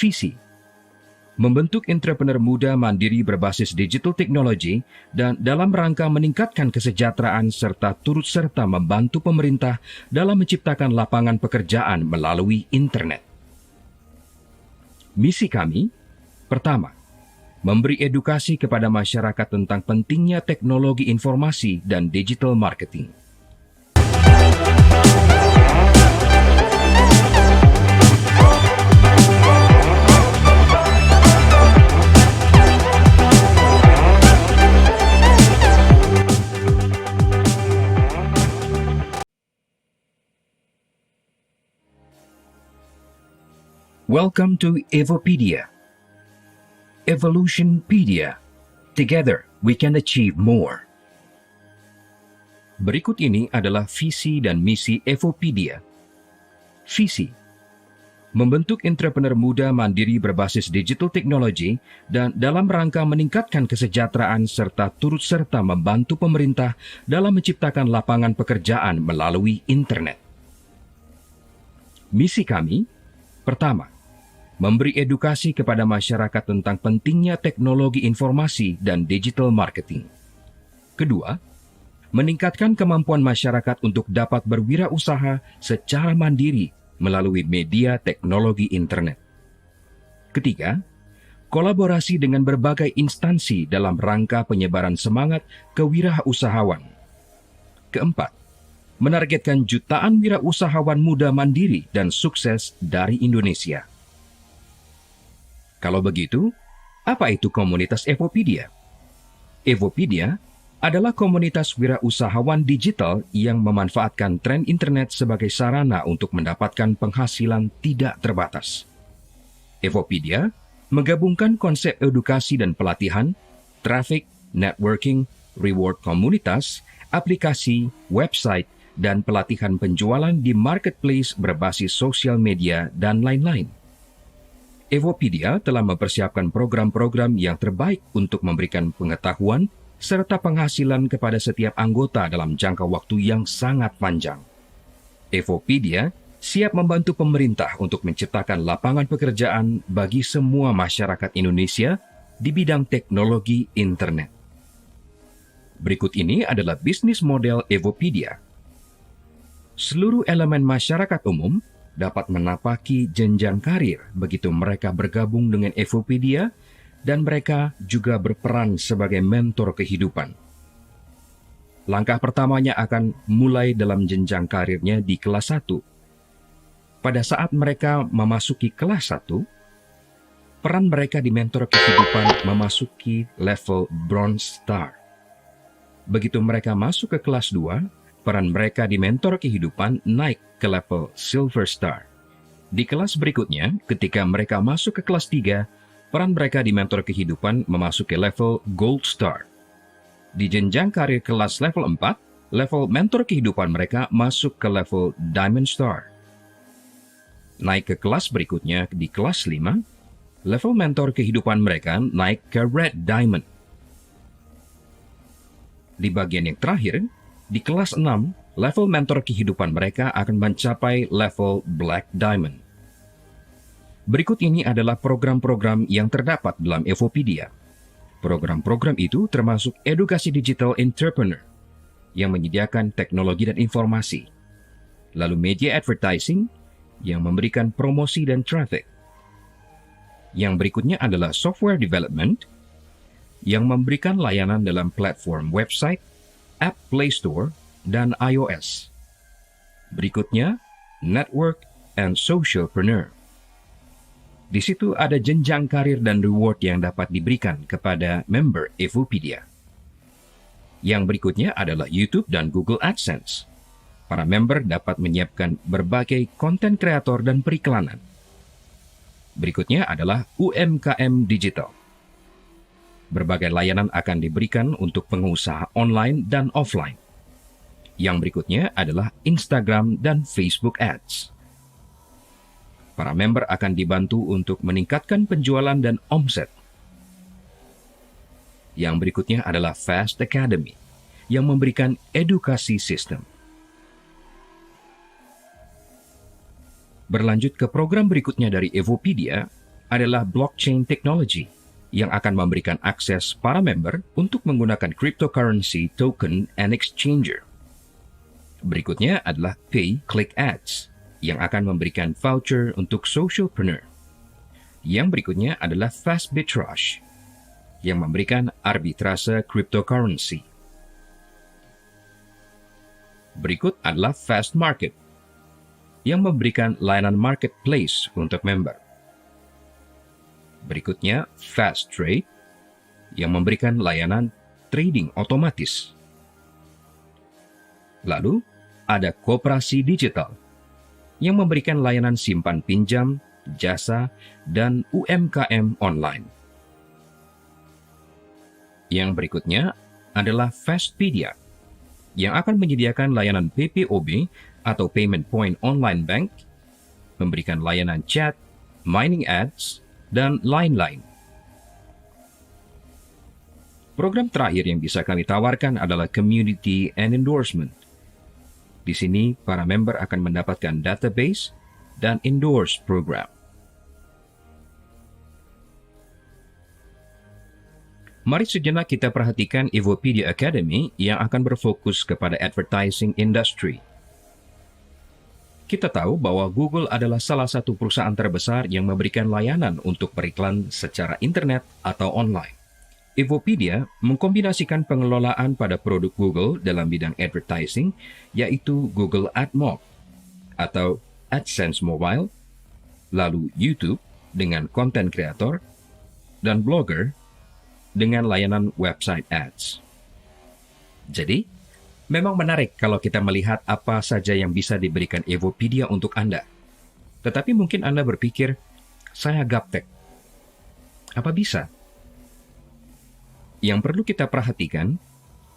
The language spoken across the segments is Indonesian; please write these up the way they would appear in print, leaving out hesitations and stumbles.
Visi membentuk entrepreneur muda mandiri berbasis digital technology dan dalam rangka meningkatkan kesejahteraan serta turut serta membantu pemerintah dalam menciptakan lapangan pekerjaan melalui internet. Misi kami, pertama, memberi edukasi kepada masyarakat tentang pentingnya teknologi informasi dan digital marketing. Welcome to Evopedia. Evolutionpedia. Together, we can achieve more. Berikut ini adalah visi dan misi Evopedia. Visi membentuk entrepreneur muda mandiri berbasis digital technology dan dalam rangka meningkatkan kesejahteraan serta turut serta membantu pemerintah dalam menciptakan lapangan pekerjaan melalui internet. Misi kami, pertama, memberi edukasi kepada masyarakat tentang pentingnya teknologi informasi dan digital marketing. Kedua, meningkatkan kemampuan masyarakat untuk dapat berwirausaha secara mandiri melalui media teknologi internet. Ketiga, kolaborasi dengan berbagai instansi dalam rangka penyebaran semangat kewirausahawan. Keempat, menargetkan jutaan wirausahawan muda mandiri dan sukses dari Indonesia. Kalau begitu, apa itu komunitas Evopedia? Evopedia adalah komunitas wirausahawan digital yang memanfaatkan tren internet sebagai sarana untuk mendapatkan penghasilan tidak terbatas. Evopedia menggabungkan konsep edukasi dan pelatihan, traffic, networking, reward komunitas, aplikasi, website, dan pelatihan penjualan di marketplace berbasis sosial media dan lain-lain. Evopedia telah mempersiapkan program-program yang terbaik untuk memberikan pengetahuan serta penghasilan kepada setiap anggota dalam jangka waktu yang sangat panjang. Evopedia siap membantu pemerintah untuk menciptakan lapangan pekerjaan bagi semua masyarakat Indonesia di bidang teknologi internet. Berikut ini adalah bisnis model Evopedia. Seluruh elemen masyarakat umum dapat menapaki jenjang karir begitu mereka bergabung dengan Evopedia dan mereka juga berperan sebagai mentor kehidupan. Langkah pertamanya akan mulai dalam jenjang karirnya di kelas 1. Pada saat mereka memasuki kelas 1, peran mereka di mentor kehidupan memasuki level Bronze Star. Begitu mereka masuk ke kelas 2, peran mereka di mentor kehidupan naik ke level Silver Star. Di kelas berikutnya, ketika mereka masuk ke kelas 3, peran mereka di mentor kehidupan memasuki level Gold Star. Di jenjang karir kelas level 4, level mentor kehidupan mereka masuk ke level Diamond Star. Naik ke kelas berikutnya, di kelas 5, level mentor kehidupan mereka naik ke Red Diamond. Di bagian yang terakhir, di kelas 6, level mentor kehidupan mereka akan mencapai level Black Diamond. Berikut ini adalah program-program yang terdapat dalam Evopedia. Program-program itu termasuk edukasi digital entrepreneur yang menyediakan teknologi dan informasi, lalu media advertising yang memberikan promosi dan traffic. Yang berikutnya adalah software development yang memberikan layanan dalam platform website, App Play Store, dan iOS. Berikutnya, Network and Socialpreneur. Di situ ada jenjang karir dan reward yang dapat diberikan kepada member Evopedia. Yang berikutnya adalah YouTube dan Google AdSense. Para member dapat menyiapkan berbagai konten kreator dan periklanan. Berikutnya adalah UMKM Digital. Berbagai layanan akan diberikan untuk pengusaha online dan offline. Yang berikutnya adalah Instagram dan Facebook Ads. Para member akan dibantu untuk meningkatkan penjualan dan omset. Yang berikutnya adalah Fast Academy, yang memberikan edukasi sistem. Berlanjut ke program berikutnya dari Evopedia, adalah blockchain technology yang akan memberikan akses para member untuk menggunakan cryptocurrency token and exchanger. Berikutnya adalah pay-click ads yang akan memberikan voucher untuk socialpreneur. Yang berikutnya adalah fast bitrage yang memberikan arbitrase cryptocurrency. Berikut adalah fast market yang memberikan layanan marketplace untuk member. Berikutnya, Fast Trade yang memberikan layanan trading otomatis. Lalu, ada Koperasi Digital yang memberikan layanan simpan pinjam, jasa, dan UMKM online. Yang berikutnya adalah Fastpedia yang akan menyediakan layanan PPOB atau Payment Point Online Bank, memberikan layanan chat, mining ads, dan lain-lain. Program terakhir yang bisa kami tawarkan adalah Community and Endorsement. Di sini, para member akan mendapatkan database dan endorse program. Mari sejenak kita perhatikan Evopedia Academy yang akan berfokus kepada advertising industry. Kita tahu bahwa Google adalah salah satu perusahaan terbesar yang memberikan layanan untuk beriklan secara internet atau online. Evopedia mengkombinasikan pengelolaan pada produk Google dalam bidang advertising, yaitu Google AdMob atau AdSense Mobile, lalu YouTube dengan content creator, dan blogger dengan layanan website ads. Jadi, memang menarik kalau kita melihat apa saja yang bisa diberikan Evopedia untuk Anda. Tetapi mungkin Anda berpikir, saya gaptek. Apa bisa? Yang perlu kita perhatikan,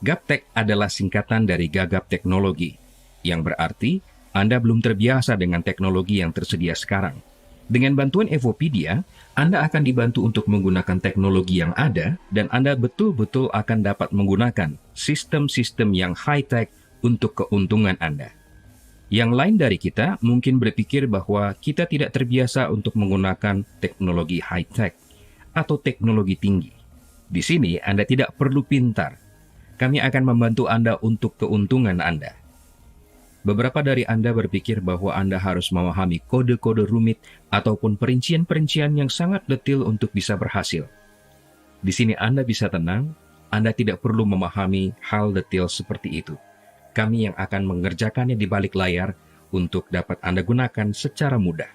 gaptek adalah singkatan dari gagap teknologi, yang berarti Anda belum terbiasa dengan teknologi yang tersedia sekarang. Dengan bantuan Evopedia, Anda akan dibantu untuk menggunakan teknologi yang ada dan Anda betul-betul akan dapat menggunakan sistem-sistem yang high-tech untuk keuntungan Anda. Yang lain dari kita mungkin berpikir bahwa kita tidak terbiasa untuk menggunakan teknologi high-tech atau teknologi tinggi. Di sini Anda tidak perlu pintar. Kami akan membantu Anda untuk keuntungan Anda. Beberapa dari Anda berpikir bahwa Anda harus memahami kode-kode rumit ataupun perincian-perincian yang sangat detil untuk bisa berhasil. Di sini Anda bisa tenang, Anda tidak perlu memahami hal detil seperti itu. Kami yang akan mengerjakannya di balik layar untuk dapat Anda gunakan secara mudah.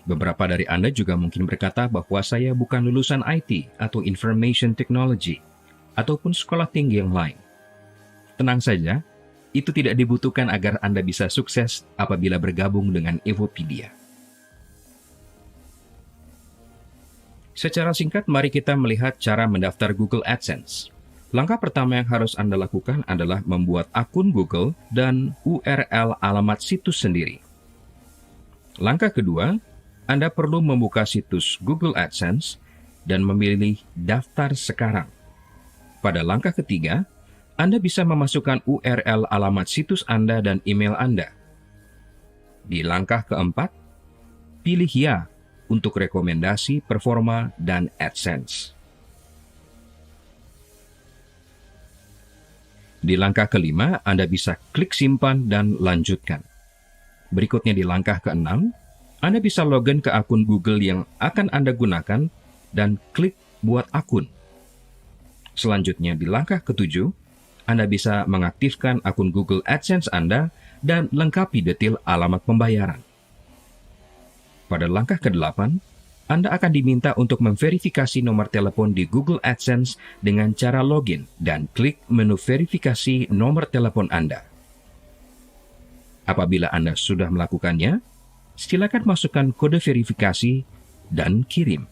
Beberapa dari Anda juga mungkin berkata bahwa saya bukan lulusan IT atau Information Technology ataupun sekolah tinggi yang lain. Tenang saja, itu tidak dibutuhkan agar Anda bisa sukses apabila bergabung dengan Evopedia. Secara singkat, mari kita melihat cara mendaftar Google AdSense. Langkah pertama yang harus Anda lakukan adalah membuat akun Google dan URL alamat situs sendiri. Langkah kedua, Anda perlu membuka situs Google AdSense dan memilih Daftar Sekarang. Pada langkah ketiga, Anda bisa memasukkan URL alamat situs Anda dan email Anda. Di langkah keempat, pilih Ya untuk rekomendasi, performa, dan AdSense. Di langkah kelima, Anda bisa klik Simpan dan Lanjutkan. Berikutnya di langkah keenam, Anda bisa login ke akun Google yang akan Anda gunakan dan klik Buat Akun. Selanjutnya di langkah ketujuh, Anda bisa mengaktifkan akun Google AdSense Anda dan lengkapi detail alamat pembayaran. Pada langkah ke-8, Anda akan diminta untuk memverifikasi nomor telepon di Google AdSense dengan cara login dan klik menu verifikasi nomor telepon Anda. Apabila Anda sudah melakukannya, silakan masukkan kode verifikasi dan kirim.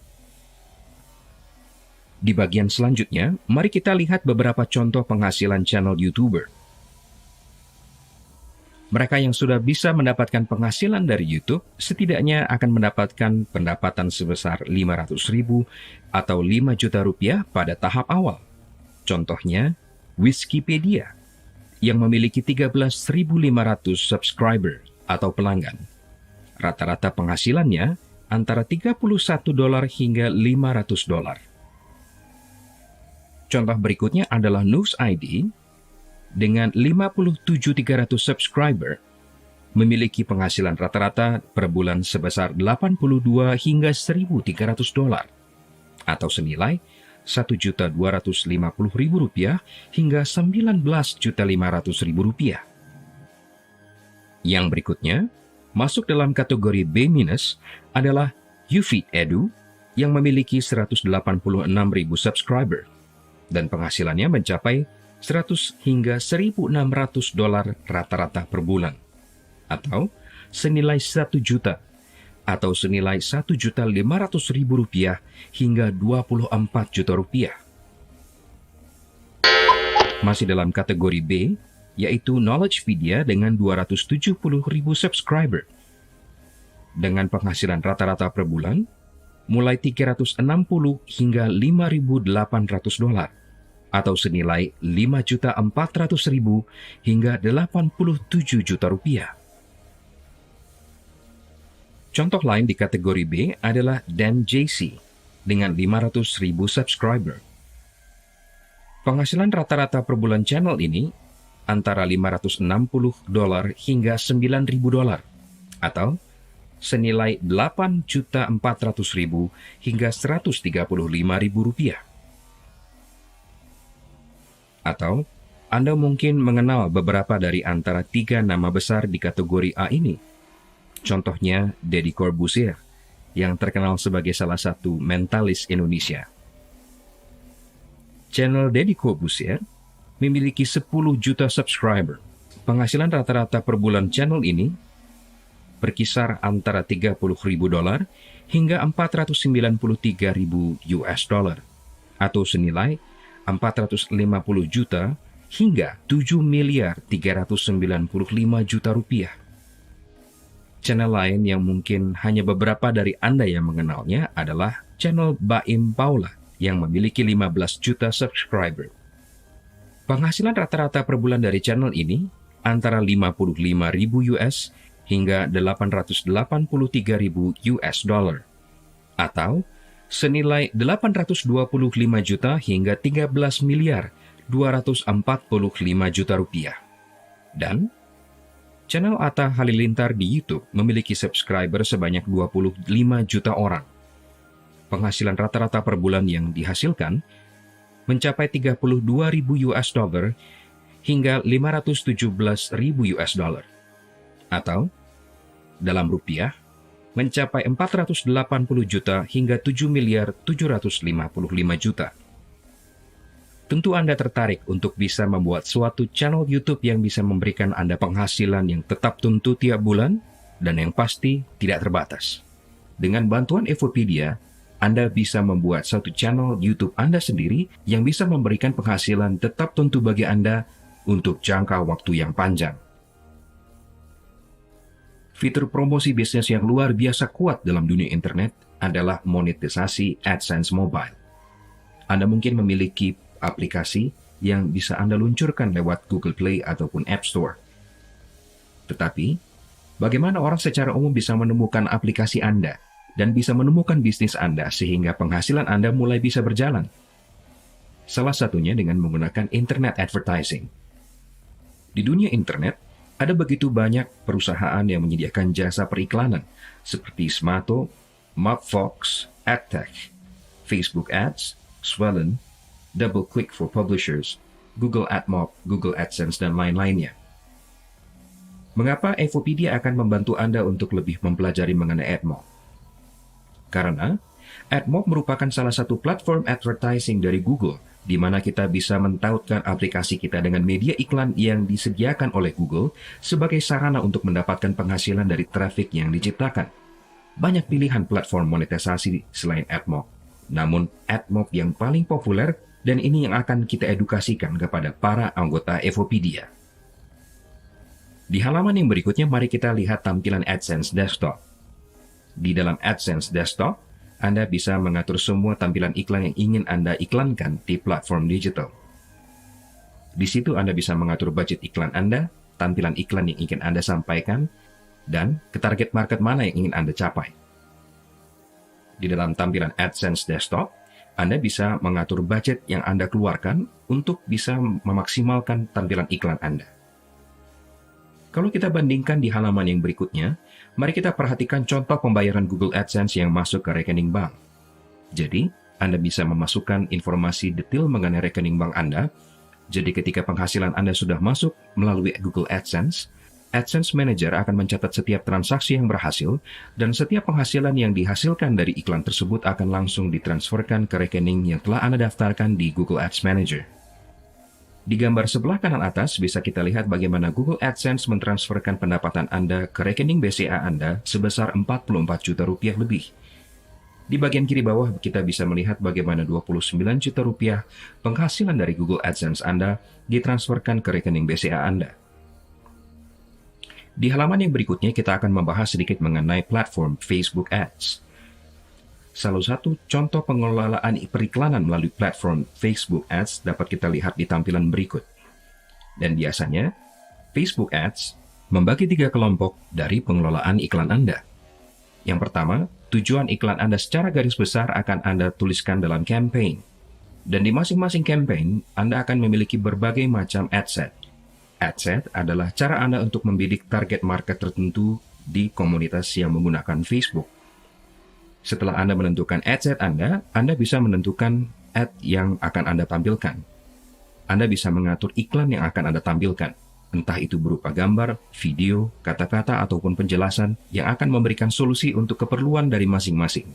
Di bagian selanjutnya, mari kita lihat beberapa contoh penghasilan channel YouTuber. Mereka yang sudah bisa mendapatkan penghasilan dari YouTube setidaknya akan mendapatkan pendapatan sebesar 500.000 atau 5 juta rupiah pada tahap awal. Contohnya, Wikipedia yang memiliki 13.500 subscriber atau pelanggan. Rata-rata penghasilannya antara $31 hingga $500. Contoh berikutnya adalah News ID dengan 57.300 subscriber memiliki penghasilan rata-rata per bulan sebesar $82 hingga $1.300 atau senilai Rp1.250.000 hingga Rp19.500.000. Yang berikutnya, masuk dalam kategori B- adalah YouFeed Edu yang memiliki 186.000 subscriber dan penghasilannya mencapai $100 hingga $1.600 rata-rata per bulan, atau senilai 1 juta atau senilai Rp1.500.000 hingga Rp24 juta. Masih dalam kategori B, yaitu Knowledgepedia dengan 270.000 subscriber. Dengan penghasilan rata-rata per bulan, mulai $360 hingga $5.800 atau senilai Rp5.400.000 hingga Rp87 juta. Contoh lain di kategori B adalah Dan JC dengan 500.000 subscriber. Penghasilan rata-rata per bulan channel ini antara $560 hingga $9.000 atau senilai Rp8.400.000 hingga Rp135.000. Atau Anda mungkin mengenal beberapa dari antara 3 nama besar di kategori A ini. Contohnya Deddy Corbuzier, yang terkenal sebagai salah satu mentalis Indonesia. Channel Deddy Corbuzier memiliki 10 juta subscriber. Penghasilan rata-rata per bulan channel ini berkisar antara $30.000 hingga $493.000 atau senilai $450 juta hingga Rp7.395.000.000. Channel lain yang mungkin hanya beberapa dari Anda yang mengenalnya adalah channel Baim Paula yang memiliki 15 juta subscriber. Penghasilan rata-rata per bulan dari channel ini antara $55.000 hingga $883.000 atau senilai $825 juta hingga Rp13.245.000.000. Dan channel Atta Halilintar di YouTube memiliki subscriber sebanyak 25 juta orang. Penghasilan rata-rata per bulan yang dihasilkan mencapai $32.000 hingga $517.000 atau dalam rupiah mencapai 480 juta hingga 7.755.000.000. Tentu Anda tertarik untuk bisa membuat suatu channel YouTube yang bisa memberikan Anda penghasilan yang tetap tentu tiap bulan dan yang pasti tidak terbatas. Dengan bantuan Evopedia, Anda bisa membuat satu channel YouTube Anda sendiri yang bisa memberikan penghasilan tetap tentu bagi Anda untuk jangka waktu yang panjang. Fitur promosi bisnis yang luar biasa kuat dalam dunia internet adalah monetisasi AdSense Mobile. Anda mungkin memiliki aplikasi yang bisa Anda luncurkan lewat Google Play ataupun App Store. Tetapi, bagaimana orang secara umum bisa menemukan aplikasi Anda dan bisa menemukan bisnis Anda sehingga penghasilan Anda mulai bisa berjalan? Salah satunya dengan menggunakan internet advertising. Di dunia internet, ada begitu banyak perusahaan yang menyediakan jasa periklanan seperti Smato, Mapfox, AdTech, Facebook Ads, Swellen, DoubleClick for Publishers, Google AdMob, Google AdSense, dan lain-lainnya. Mengapa Evopedia akan membantu Anda untuk lebih mempelajari mengenai AdMob? Karena AdMob merupakan salah satu platform advertising dari Google, di mana kita bisa mentautkan aplikasi kita dengan media iklan yang disediakan oleh Google sebagai sarana untuk mendapatkan penghasilan dari traffic yang diciptakan. Banyak pilihan platform monetisasi selain AdMob, namun AdMob yang paling populer dan ini yang akan kita edukasikan kepada para anggota Evopedia. Di halaman yang berikutnya, mari kita lihat tampilan AdSense Desktop. Di dalam AdSense Desktop, Anda bisa mengatur semua tampilan iklan yang ingin Anda iklankan di platform digital. Di situ Anda bisa mengatur budget iklan Anda, tampilan iklan yang ingin Anda sampaikan, dan ke target market mana yang ingin Anda capai. Di dalam tampilan AdSense Desktop, Anda bisa mengatur budget yang Anda keluarkan untuk bisa memaksimalkan tampilan iklan Anda. Kalau kita bandingkan di halaman yang berikutnya, mari kita perhatikan contoh pembayaran Google AdSense yang masuk ke rekening bank. Jadi, Anda bisa memasukkan informasi detail mengenai rekening bank Anda. Jadi ketika penghasilan Anda sudah masuk melalui Google AdSense, AdSense Manager akan mencatat setiap transaksi yang berhasil, dan setiap penghasilan yang dihasilkan dari iklan tersebut akan langsung ditransferkan ke rekening yang telah Anda daftarkan di Google Ads Manager. Di gambar sebelah kanan atas bisa kita lihat bagaimana Google AdSense mentransferkan pendapatan Anda ke rekening BCA Anda sebesar 44 juta rupiah lebih. Di bagian kiri bawah kita bisa melihat bagaimana 29 juta rupiah penghasilan dari Google AdSense Anda ditransferkan ke rekening BCA Anda. Di halaman yang berikutnya kita akan membahas sedikit mengenai platform Facebook Ads. Salah satu contoh pengelolaan periklanan melalui platform Facebook Ads dapat kita lihat di tampilan berikut. Dan biasanya, Facebook Ads membagi 3 kelompok dari pengelolaan iklan Anda. Yang pertama, tujuan iklan Anda secara garis besar akan Anda tuliskan dalam campaign. Dan di masing-masing campaign, Anda akan memiliki berbagai macam ad set. Ad set adalah cara Anda untuk membidik target market tertentu di komunitas yang menggunakan Facebook. Setelah Anda menentukan ad set Anda bisa menentukan ad yang akan Anda tampilkan. Anda bisa mengatur iklan yang akan Anda tampilkan, entah itu berupa gambar, video, kata-kata, ataupun penjelasan yang akan memberikan solusi untuk keperluan dari masing-masing.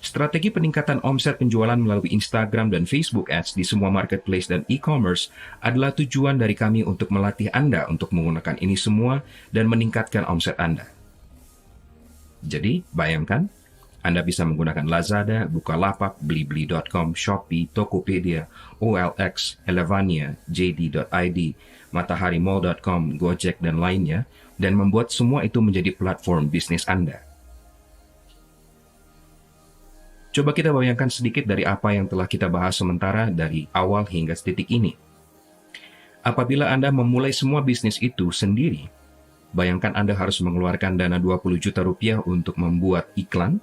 Strategi peningkatan omset penjualan melalui Instagram dan Facebook Ads di semua marketplace dan e-commerce adalah tujuan dari kami untuk melatih Anda untuk menggunakan ini semua dan meningkatkan omset Anda. Jadi, bayangkan, Anda bisa menggunakan Lazada, Bukalapak, Blibli.com, Shopee, Tokopedia, OLX, Elevania, JD.id, MatahariMall.com, Gojek, dan lainnya, dan membuat semua itu menjadi platform bisnis Anda. Coba kita bayangkan sedikit dari apa yang telah kita bahas sementara dari awal hingga titik ini. Apabila Anda memulai semua bisnis itu sendiri, bayangkan Anda harus mengeluarkan dana 20 juta rupiah untuk membuat iklan,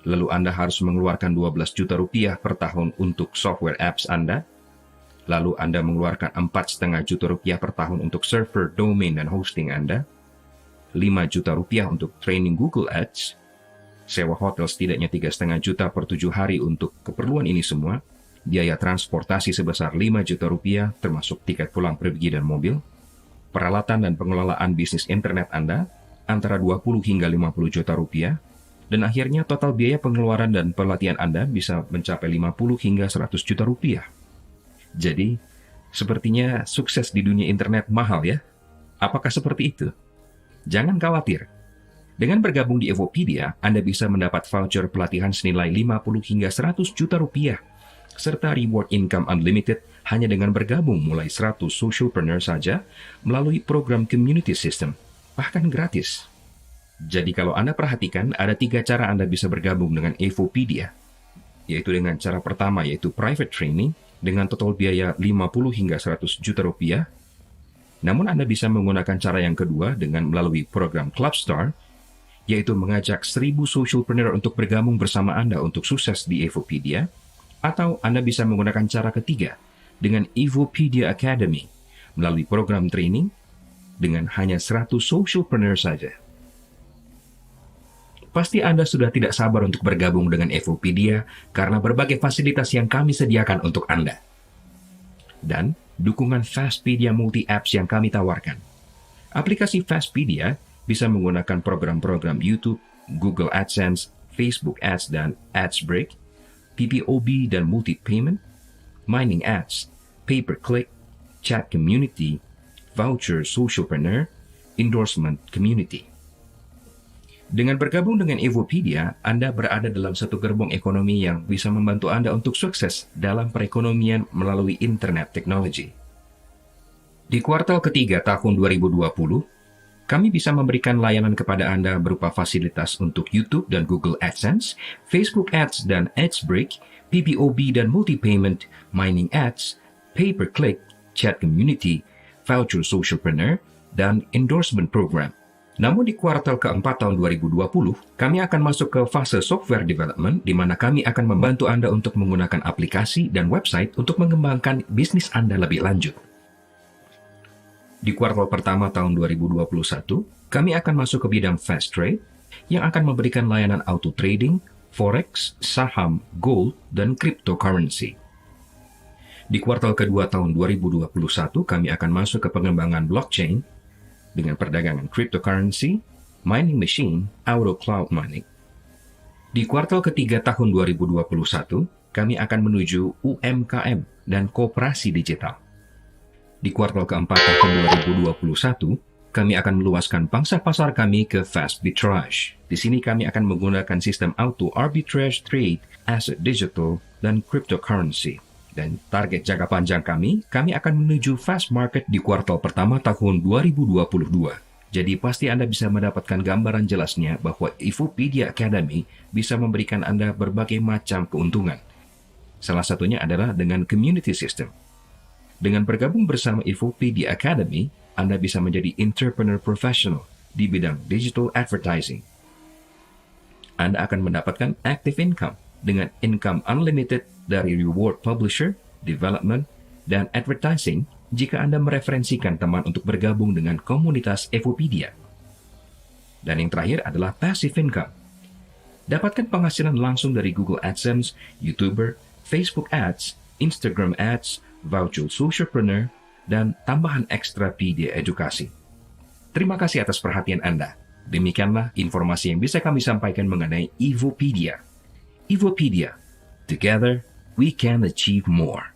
lalu Anda harus mengeluarkan 12 juta rupiah per tahun untuk software apps Anda, lalu Anda mengeluarkan 4,5 juta rupiah per tahun untuk server, domain, dan hosting Anda, 5 juta rupiah untuk training Google Ads, sewa hotel setidaknya 3,5 juta per 7 hari untuk keperluan ini semua, biaya transportasi sebesar 5 juta rupiah termasuk tiket pulang pergi dan mobil, peralatan dan pengelolaan bisnis internet Anda antara 20 hingga 50 juta rupiah, dan akhirnya total biaya pengeluaran dan pelatihan Anda bisa mencapai 50 hingga 100 juta rupiah. Jadi, sepertinya sukses di dunia internet mahal ya? Apakah seperti itu? Jangan khawatir. Dengan bergabung di Evopedia, Anda bisa mendapat voucher pelatihan senilai 50 hingga 100 juta rupiah, serta reward income unlimited hanya dengan bergabung mulai 100 socialpreneur saja melalui program community system, bahkan gratis. Jadi kalau Anda perhatikan, ada 3 cara Anda bisa bergabung dengan Evopedia, yaitu dengan cara pertama yaitu private training dengan total biaya 50 hingga 100 juta rupiah. Namun Anda bisa menggunakan cara yang kedua dengan melalui program Clubstar, yaitu mengajak 1.000 socialpreneur untuk bergabung bersama Anda untuk sukses di Evopedia, atau Anda bisa menggunakan cara ketiga dengan Evopedia Academy melalui program training dengan hanya 100 socialpreneur saja. Pasti Anda sudah tidak sabar untuk bergabung dengan Evopedia karena berbagai fasilitas yang kami sediakan untuk Anda. Dan dukungan Fastpedia Multi-Apps yang kami tawarkan. Aplikasi Fastpedia bisa menggunakan program-program YouTube, Google AdSense, Facebook Ads, dan AdsBreak, PPOB dan Multi-Payment, Mining Ads, Pay-Per-Click, Chat Community, Voucher Socialpreneur, Endorsement Community. Dengan bergabung dengan Evopedia, Anda berada dalam satu gerbong ekonomi yang bisa membantu Anda untuk sukses dalam perekonomian melalui internet technology. Di kuartal ketiga tahun 2020, kami bisa memberikan layanan kepada Anda berupa fasilitas untuk YouTube dan Google AdSense, Facebook Ads dan AdsBreak, PPOB dan Multi-Payment, Mining Ads, Pay-Per-Click, Chat Community, Voucher Socialpreneur, dan Endorsement Program. Namun di kuartal keempat tahun 2020, kami akan masuk ke fase software development di mana kami akan membantu Anda untuk menggunakan aplikasi dan website untuk mengembangkan bisnis Anda lebih lanjut. Di kuartal pertama tahun 2021, kami akan masuk ke bidang fast trade yang akan memberikan layanan auto trading, forex, saham, gold, dan cryptocurrency. Di kuartal kedua tahun 2021, kami akan masuk ke pengembangan blockchain dengan perdagangan cryptocurrency, mining machine, auto cloud mining. Di kuartal ketiga tahun 2021, kami akan menuju UMKM dan koperasi digital. Di kuartal keempat tahun 2021, kami akan meluaskan pangsa pasar kami ke fast arbitrage. Di sini kami akan menggunakan sistem auto arbitrage trade, asset digital, dan cryptocurrency. Dan target jangka panjang kami akan menuju fast market di kuartal pertama tahun 2022. Jadi pasti Anda bisa mendapatkan gambaran jelasnya bahwa Evopedia Academy bisa memberikan Anda berbagai macam keuntungan. Salah satunya adalah dengan community system. Dengan bergabung bersama Evopedia Academy, Anda bisa menjadi entrepreneur professional di bidang digital advertising. Anda akan mendapatkan active income dengan income unlimited dari reward publisher, development, dan advertising jika Anda mereferensikan teman untuk bergabung dengan komunitas Evopedia. Dan yang terakhir adalah passive income. Dapatkan penghasilan langsung dari Google AdSense, YouTuber, Facebook Ads, Instagram Ads, Voucher Socialpreneur, dan tambahan ekstra media edukasi. Terima kasih atas perhatian Anda. Demikianlah informasi yang bisa kami sampaikan mengenai Evopedia. Evopedia. Together, we can achieve more.